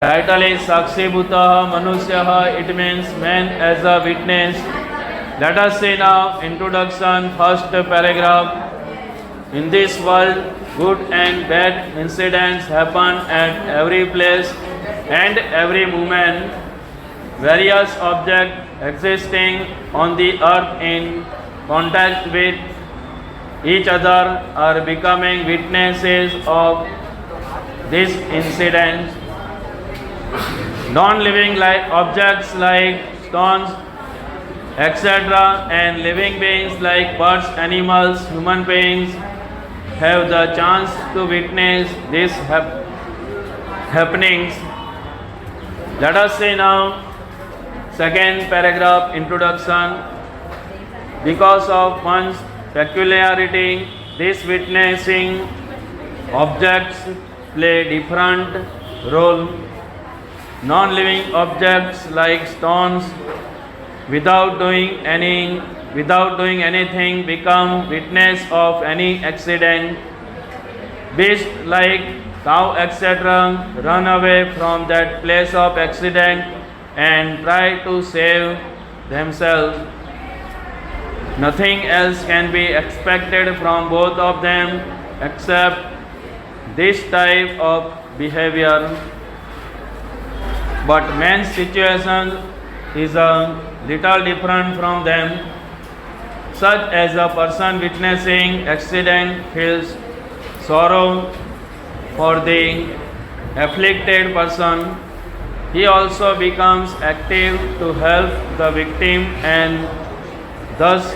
Title is Sakshibhutah Manusyah. It means man as a witness. Let us see now introduction, first paragraph. In this world, good and bad incidents happen at every place and every moment. Various objects existing on the earth in contact with each other are becoming witnesses of these incidents. Non-living objects like stones, etc., and living beings like birds, animals, human beings have the chance to witness these happenings. Let us see now second paragraph, introduction. Because of one's peculiarity, these witnessing objects play different role. Non-living objects like stones without doing anything become witness of any accident. Beasts like cow, etc., run away from that place of accident and try to save themselves. Nothing else can be expected from both of them except this type of behavior. But man's situation is a little different from them. Such as a person witnessing accident feels sorrow for the afflicted person. He also becomes active to help the victim and thus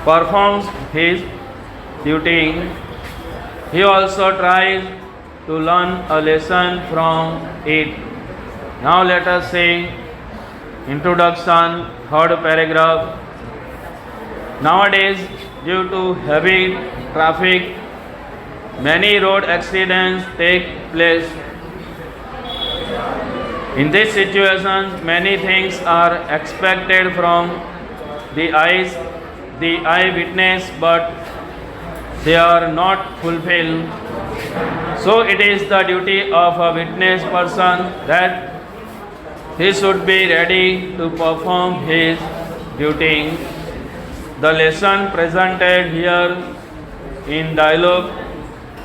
performs his duty. He also tries to learn a lesson from it. Now let us see introduction, third paragraph. Nowadays, due to heavy traffic, many road accidents take place. In this situation, many things are expected from the eyewitness, but they are not fulfilled. So it is the duty of a witness person that he should be ready to perform his duty. The lesson presented here in dialogue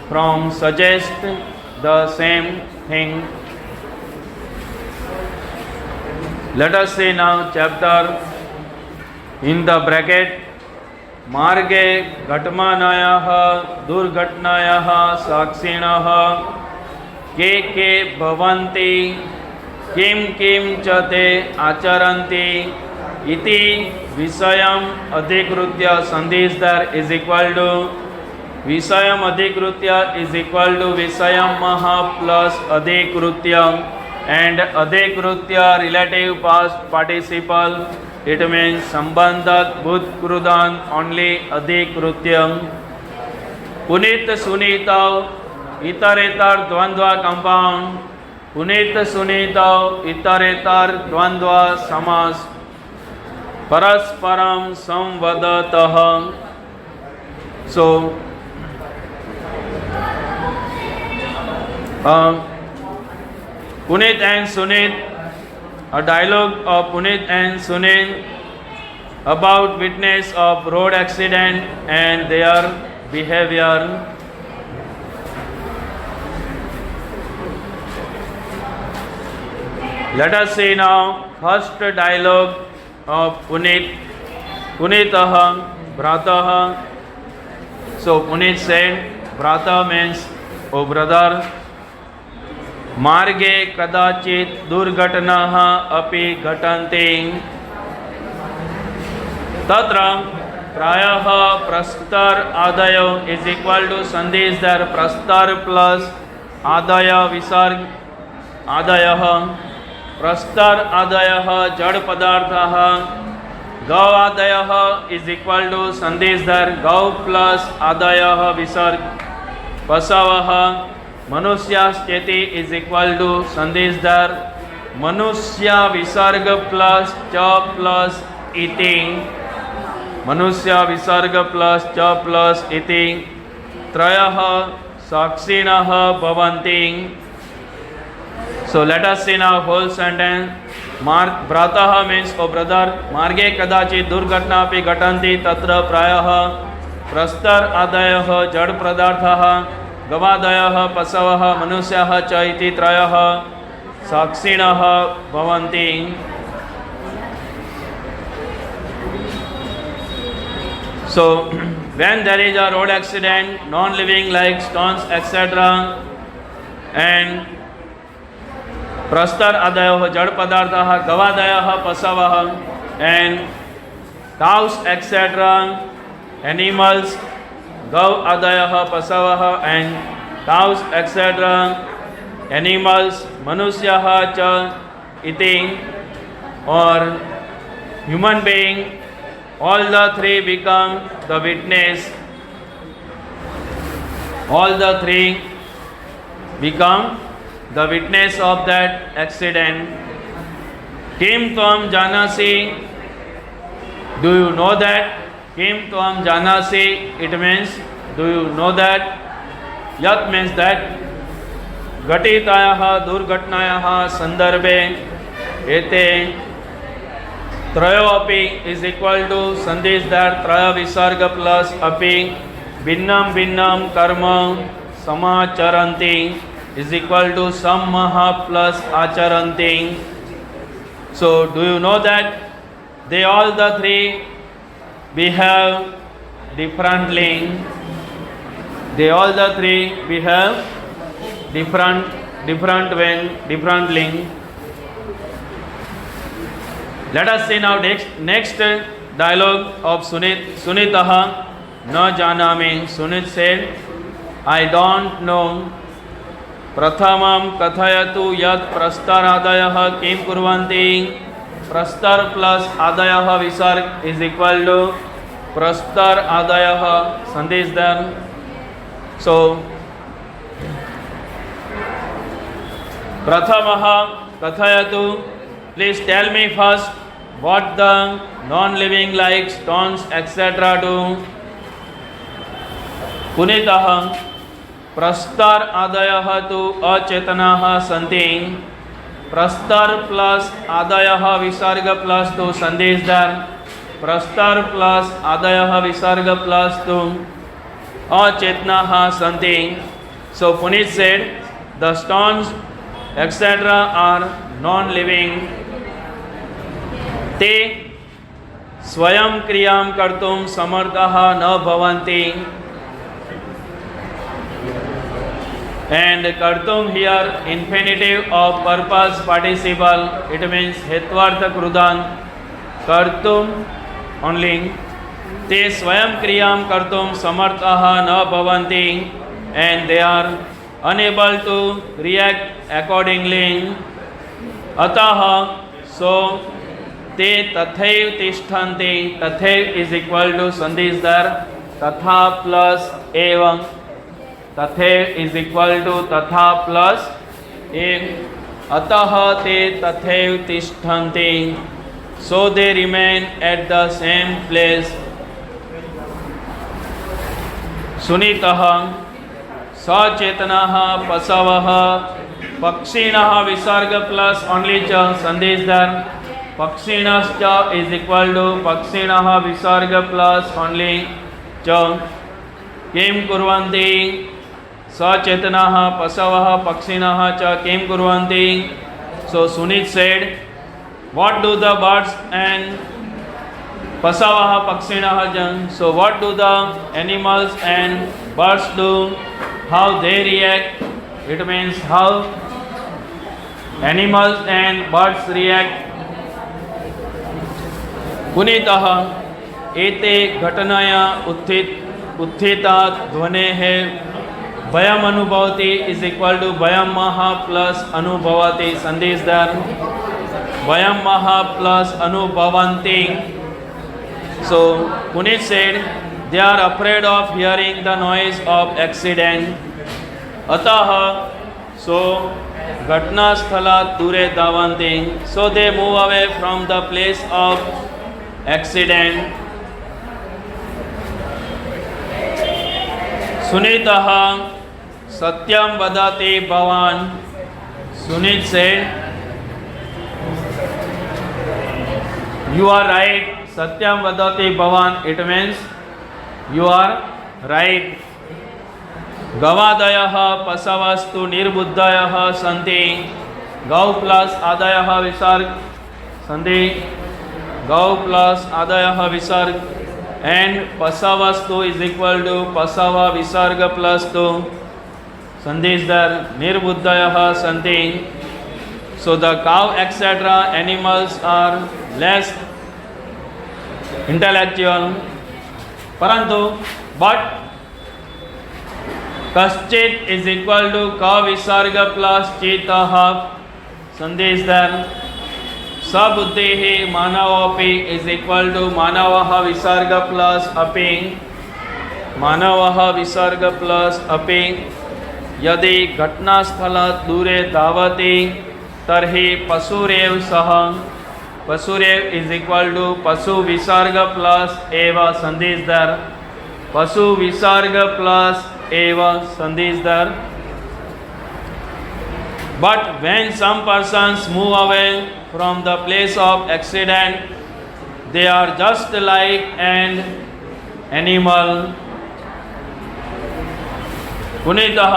from suggests the same thing. Let us see now chapter in the bracket. मार्गे घटमानायाः दुर्घटनायाः साक्षिणः के भवन्ति किं किं च ते आचरन्ति इति विषयम् अधिकृत्य संधिस्तर इज इक्वल टू विषयम् अधिकृत्य इज इक्वल टू विषयमः प्लस अधिकृत्य and अधिकृत्य relative past participle. It means संबंधक भूत कृदान only अधिकृत्यम. पुनीत सुनीतौ इतरेतर द्वंद्व कंपाउंड. पुनीत सुनीतौ इतरेतर द्वंद्व समास. परस्परम संवदतः. So Punit and Sunit, a dialogue of Punit and Sunit about witness of road accident and their behavior. Let us see now first dialogue of Punit. Punitah Bhratah. So Punit said, Bhrata means, O brother, मार्गे कदाचित दुर्घटनाः अपि घटन्ति. तत्र प्रायः प्रस्तर आदयो is equal to संधिस्तर प्रस्तर plus आदय विसर्ग आदयः. प्रस्तर आदयः जड़ पदार्थः. गौ आदयः is equal to संधिस्तर गौ प्लस आदयः विसर्ग. पशवः मनुष्याश्चेति इज इक्वल टू संधिस्तर मनुष्य विसर्ग प्लस च प्लस इति. मनुष्य विसर्ग प्लस च प्लस इति. त्रयः साक्षिणः भवन्ति. So let us see now whole sentence. Bratah means oh brother. Marge kadachit durghatnapi ghatanti tatra prayah prastar adayah jad pradarthah gavadayah pasavah manusyah cha iti trayah sakshinah bhavanti. So when there is a road accident, non-living like stones, etc., and prastar adayah jad padarthah gavadayah pasavah, and cows, etc., animals, gav adayah pasavah, and cows, etc., animals, manusyah cha iti, or human being, all the three become the witness. All the three become the witness of that accident. Kim tvam janasi, do you know that? Kim tvam janasi, it means, do you know that? Yat means that. Ghatitayah durghatnayah sandarbhe ete Trayo api is equal to Sandesh dar Traya Visarga plus api Binnam Binnam Karma Samacharanti is equal to Sammaha plus Acharanti. So, do you know that they all the three behave differently? They all the three behave differently. Let us see now next dialogue of Sunitah na janami. Sunit said, I don't know. Prathamam kathayatu yat prastar adayah kim kurvanti. Prastar plus adayah visarg is equal to prastar adayah Sandesh there. So, Prathamaha kathayatu. Please tell me first what the non-living like stones, etc. do. Punitah prastar adayah tu achetanaha santi. Prastar plus adayah visarga plus tu sandesh dar. Prastar plus adayah visarga plus tu achetanaha santi. So Punit said the stones, etc. are non-living. ते स्वयं क्रियां कर्तुं समर्थः न भवन्ति. And कर्तुं here infinitive of purpose participle, it means hetvartha krudan. कर्तुं only. ते स्वयं क्रियां कर्तुं समर्थः न भवन्ति, and they are unable to react accordingly. Atah, so te tathaiv tishthanti. Tathaiv is equal to Sandesh dar tatha plus evam. Tathaiv is equal to tatha plus evam. Atah te tathaiv tishthanti. So they remain at the same place. Sunitah sachetanaha pasavaha Pakshinaha visarga plus only cha Sandesh dar. Pakshinascha is equal to Pakshinaha visarga plus only cha. Kim kurvanti sachetanaha pasavaha Pakshinaha cha kim kurvanti. So Sunit said, what do the birds and pasavaha Pakshinaha jan? So what do the animals and birds do? How they react? It means how animals and birds react. Punitah ete ghatanaya utthitat dhvanehe vayam anubhavati is equal to vayam maha plus anubhavati. Sandesh dar vayam maha plus anubhavanti. So Punit said they are afraid of hearing the noise of accident. Atah, so Ghatna sthala dure davanti. So they move away from the place of accident. Sunitah satyam vadati bhavan. Sunit said, "You are right. Satyam vadati bhavan." It means you are right. Gavadayah pasavastu nirbuddhayah santi. Gau plus adayah visarg santi. Gau plus adayah visarg. And pasavastu is equal to pasava visarga plus tu. Sandhi is there. Nirbuddhayah santi. So the cow, etc. animals are less intellectual. Parantu, but kaschit is equal to ka visarga plus chitah. Sandhi is there. Sabuddhihi manavapi is equal to manavaha visarga plus api. Manavaha visarga plus api. यदि घटनास्थलात् दूरे धावति तर्हि पशुरेव सह. पशुरेव is equal to पशु विसर्ग plus एव संधि is there. पशु विसर्ग प्लस एव संधि is there. But when some persons move away from the place of accident, they are just like an animal. पुनीतः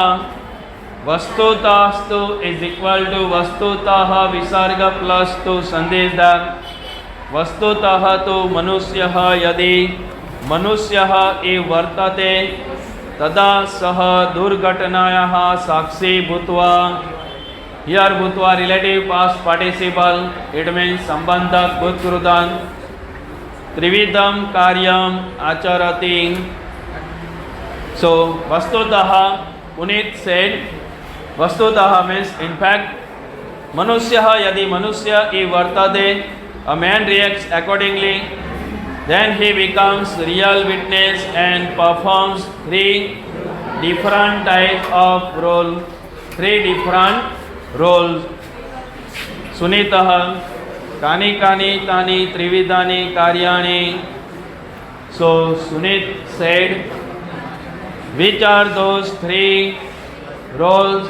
वस्तुतस्तु इज इक्वल टू वस्तुतः विसर्ग प्लस टू संदेशदार. वस्तुतः तो मनुष्यः यदि मनुष्यः एव वर्तते तदा सह दुर्घटनायाः साक्षी भूत्वा. हियर भूत्वा relative past participle. It means संबंधक भूतकृतान् त्रिविधम कार्यम आचरति. So vastutah, Punit said, vastutah means in fact, manusyah yadi manusya vartade, a man reacts accordingly, then he becomes real witness and performs three different types of roles. Sunitah, kani kani tani trividani karyani. So Sunit said, which are those three roles?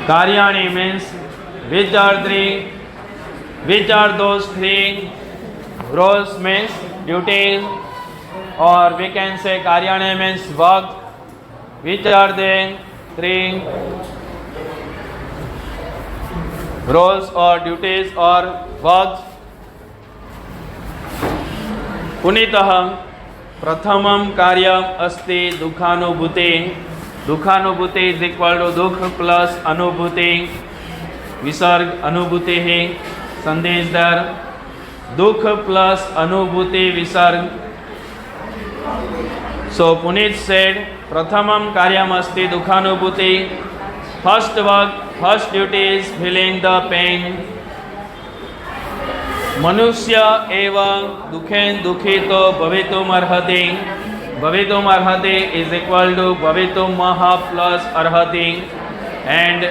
Karyani means which are those three roles means duties, or we can say Karyani means work. Which are the three roles or duties or works? Punitah प्रथमं कार्यम अस्ति दुखानुभूति. दुखानुभूति is equal to दुख plus अनुभूति. विसर्ग अनुभूति है. संधि is there. दुख प्लस अनुभूति विसर्ग. सो पुनीत सेड प्रथमं कार्यम अस्ति दुखानुभूति. First work, first duty is feeling the pain. मनुष्य एवं दुखेन दुखितो भवितुम अर्हति. भवितुम अर्हति इज इक्वल टू भवितुम महा प्लस अर्हति. एंड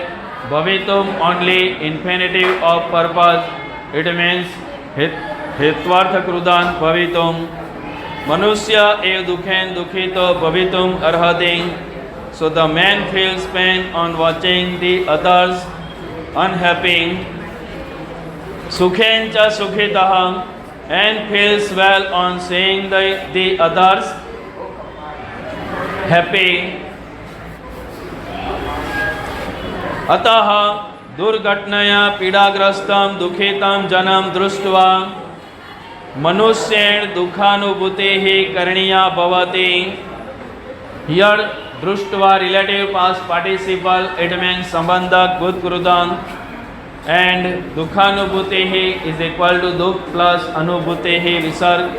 भवितुम only infinitive of purpose. It means हेत्वार्थ कृदान भवितुम. मनुष्य एव दुखेन दुखितो भवितुम अर्हति. So the man feels pain on watching the others unhappy. Sukhen cha sukhitah, and feels well on seeing the others happy. अतः दुर्घटनया पीड़ाग्रस्तं दुखितं जनं दृष्ट्वा मनुष्येण दुःखानुभूतिः करणीया भवति. Here दृष्ट्वा relative past participle, it means संबंधक भूतकृतं. And dukhanubhutihi is equal to dukh plus anubhutihi visarg.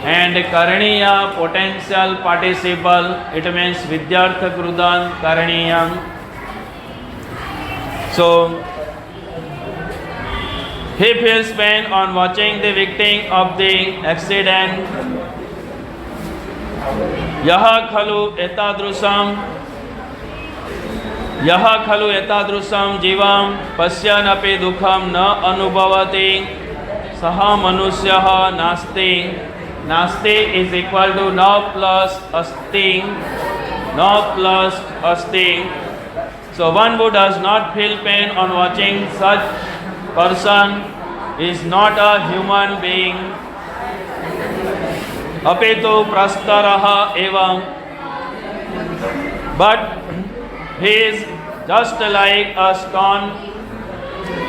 And karaniya potential participle, it means vidyartha krudan karaniyam. So he feels pain on watching the victim of the accident. Yaha khalu etadrusam जीवं पश्यन्नपि दुःखं न अनुभवति सः मनुष्यः नास्ति. नास्ति is equal to न plus अस्ति. न प्लस अस्ति. So one who does not feel pain on watching such person is not a human being. अपितु प्रस्तरः एवं, but he is just like a stone,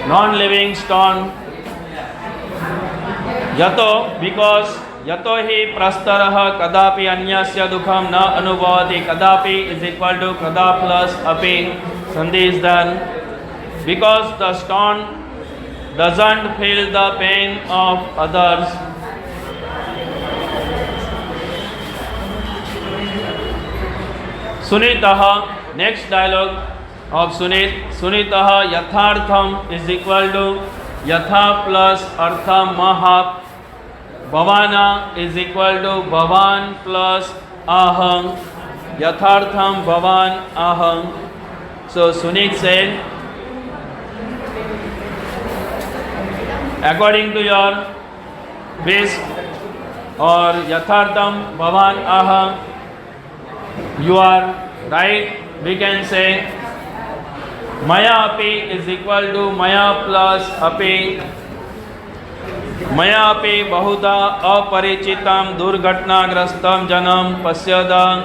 non-living stone. यतो, because यतो हि प्रस्तरः कदापि अन्यस्य दुःखं न अनुभवति. कदापि is equal to kada plus api. Sandhi is done. Because the stone doesn't feel the pain of others. Sunitah, next dialogue of Sunit. Sunitah yathartham is equal to yatha plus artha mahap. Bhavana is equal to bhavan plus aham. Yathartham bhavan aham. So Sunit said, according to your wish or yathartham bhavan aham, you are right. We can say maya api is equal to maya plus api. Maya api bahuda aparichitam durghatnagrastam janam pasyadam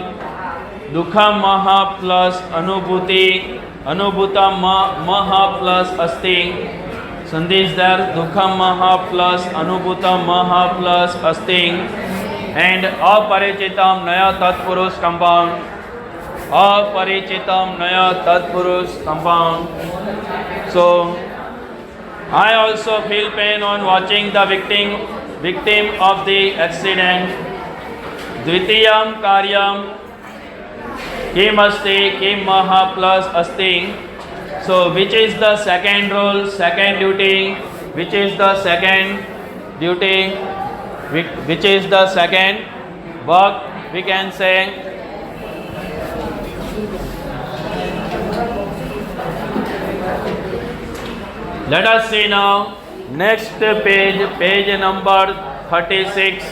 dukham maha plus anubhuti. Anubhutam maha plus asti. Sandhi is there. Dukham maha plus anubhutam maha plus asti. And aparichitam naya tatpurush compound. Aparichitam naya tatpurush compound. So I also feel pain on watching the victim of the accident. Dvitiyam karyam kim asti, kim maha plus asti. So which is the second role, second duty? Which is the second duty? Which is the second work? We can say let us see now next page, page number 36.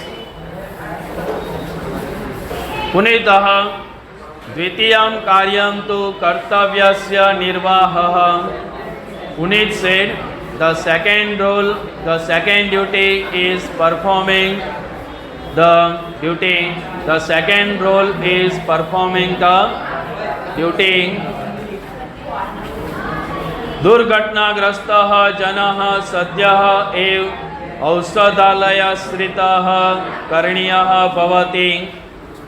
Punitah dvitiyam karyam tu kartavyasya nirvahah. Punit said the second role, the second duty is performing the duty. The second role is performing the duty. Durghatnagrastah janah sadyah ev ausadhalayasritah karniyah bhavati.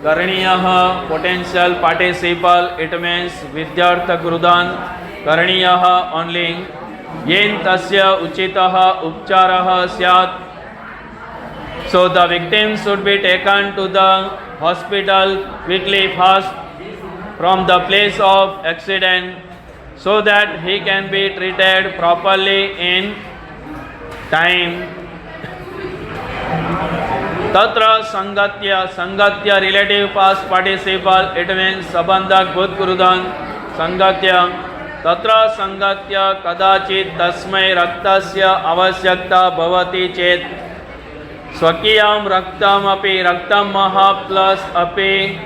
Karniyah potential participle, it means vidyartha krudan. Karniyah only. Yen tasya uchitah upcharah syat. So the victim should be taken to the hospital quickly, fast, from the place of accident, so that he can be treated properly in time. Tatra sangatya relative past participle, it means sabandhak bhut kurudan sangatya. Tatra sangatya kadachit tasmai raktasya avasyakta bhavati chet swakiyam raktam api raktam maha plus api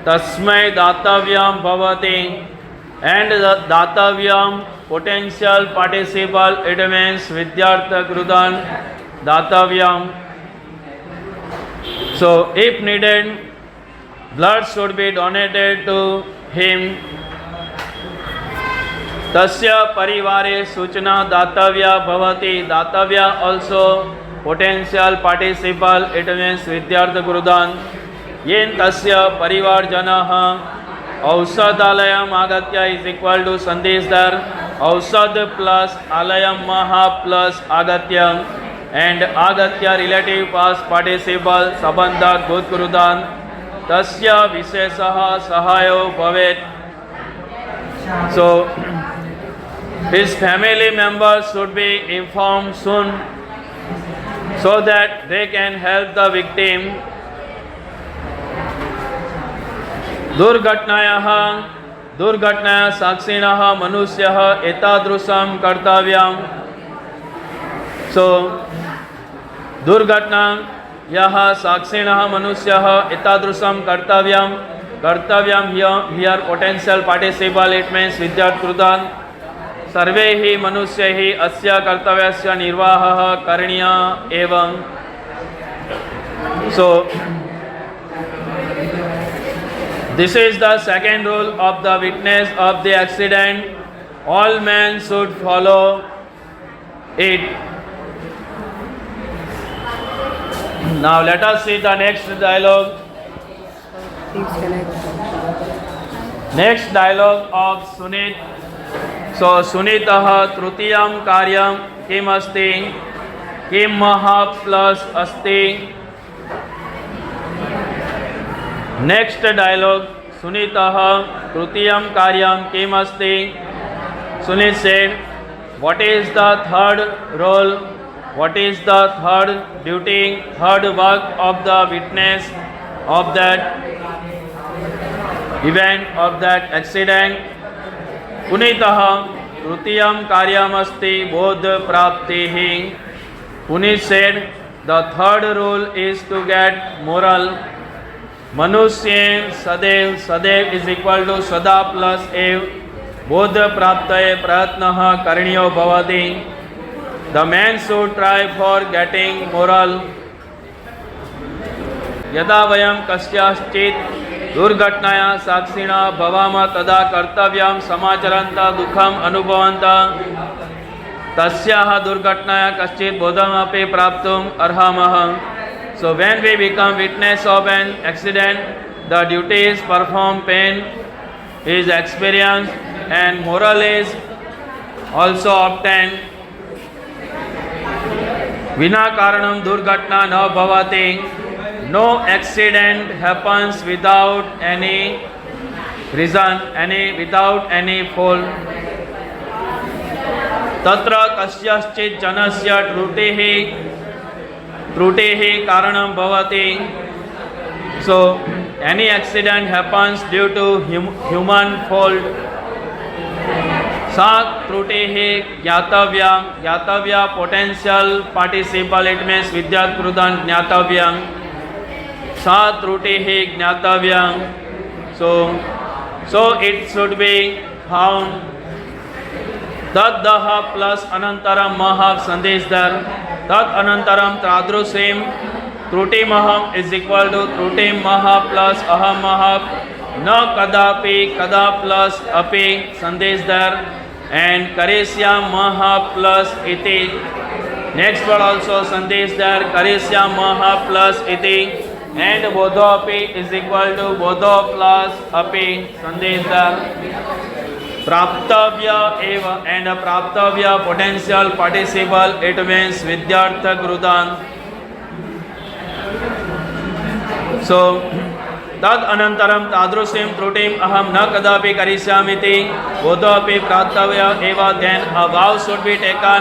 tasmai datavyam bhavati. And the datavyam potential participle, it means vidyartha krudan datavyam. So if needed, blood should be donated to him. Tasya parivare suchna datavya bhavati. Datavya also potential participle, it means vidyartha krudan. Yen tasya parivar janah ausadhalayam agatya is equal to sandhi is there. Ausad plus alayam maha plus agatya. And agatya relative past participle sabandhak bhut kurudan tasya vishesah sahayo bhavet. So his family members should be informed soon so that they can help the victim. Durghatnaya saksinah manusyah etadrusam kartavyam. So durghatna yaha saksinah manusyah etadrusam kartavyam. कर्तव्यम here potential participle it means विद्यार्थकृतान् सर्वे ही मनुष्य ही अस्य कर्तव्यस्य निर्वाहः करणीय एवं so this is the second rule of the witness of the accident all men should follow it. Now let us see the next dialogue. Next dialogue of Sunit. So Sunitah trutiyam karyam kim asti kim maha plus asti. Next dialogue Sunitah trutiyam karyam kim asti. Sunit said, what is the third role, what is the third duty, third work of the witness of that event, of that accident? Punitah trutiyam karyam asti bodh praptihi. Punit said, the third rule is to get moral. Manusya sadev, sadev is equal to sada plus ev. Bodh praptaye prayatnah karaniyo bhavati. The man should try for getting moral. यदा वयं कस्याश्चित् दुर्घटनाया साक्षिणा भवामः तदा कर्तव्यं समाचरन्तः दुःखम् अनुभवन्तः तस्याः दुर्घटनाया कश्चित् बोधमपि प्राप्तुम् अर्हामः. So when we become witness of an accident, the duty is performed, pain is experienced, and moral is also obtained. Vina karanam durghatna na bhavati. No accident happens without any reason, without any fault. Tatra kasyashchit janasya trutihi karanam bhavati. So any accident happens due to human fault. Sa trutihi ज्ञातव्या potential participle it means विद्यात्कृतं ज्ञातव्यं. Sa trutihi ज्ञातव्यं. So it should be found. Taddaha plus anantaram maha sandesdar. Tad anantaram tradrusim truti maham is equal to truti maha plus aham maha. Na kadapi kada plus api sandesdar. And karesya maha plus iti. Next word also sandesdar karesya maha plus iti. And bodho api is equal to bodho plus api sandesdar. Praptavya eva and praptavya potential participle it means vidyartha krutan. So tad anantaram tadrusim trutim aham na kadapi karishyamiti bodhapi pratavya eva. Then a vow should be taken,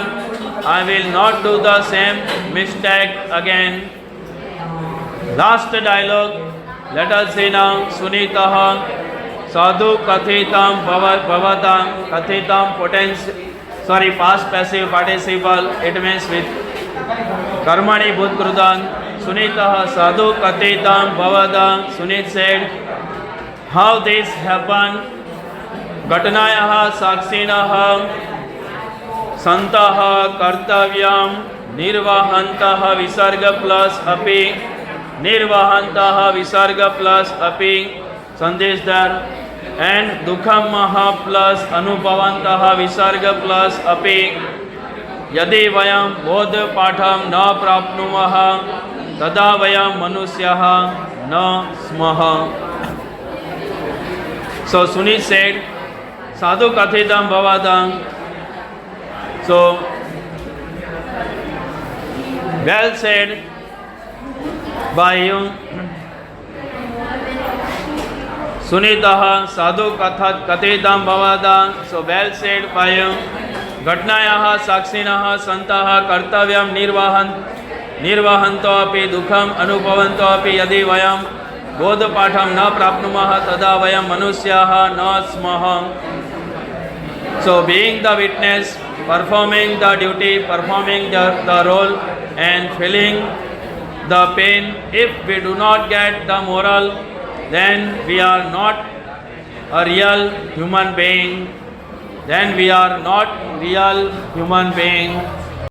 I will not do the same mistake again. Last dialogue, let us see now. Sunitah sadhu kathitam bhavatam kathitam past passive participle it means with karmani bhutkrutan. Sunitah sadhu kathitam bhavadam. Sunit said, how this happened? Ghatanayaha sakshinaha santaha kartavyam nirvahantaha visarga plus api nirvahantaha visarga plus api sandesdar. And dukham maha plus anubhavantaha visarga plus api. Yadi vayam bodh patham na prapnumaha tada vayam manusyaha na smaha. So Sunit said, sadhu kathitam bhavadam. So well said by you. Sunitah sadhu kathitam bhavadam. So well said by you. Ghatnayaha sakshinaha santaha kartavyam nirvahanto api dukham anubhavanto api yadi vayam bodh patham na prapnumaha tada vayam manusyaha na smaha. So being the witness, performing the duty, performing the role and feeling the pain, if we do not get the moral, then we are not a real human being. Then we are not real human being.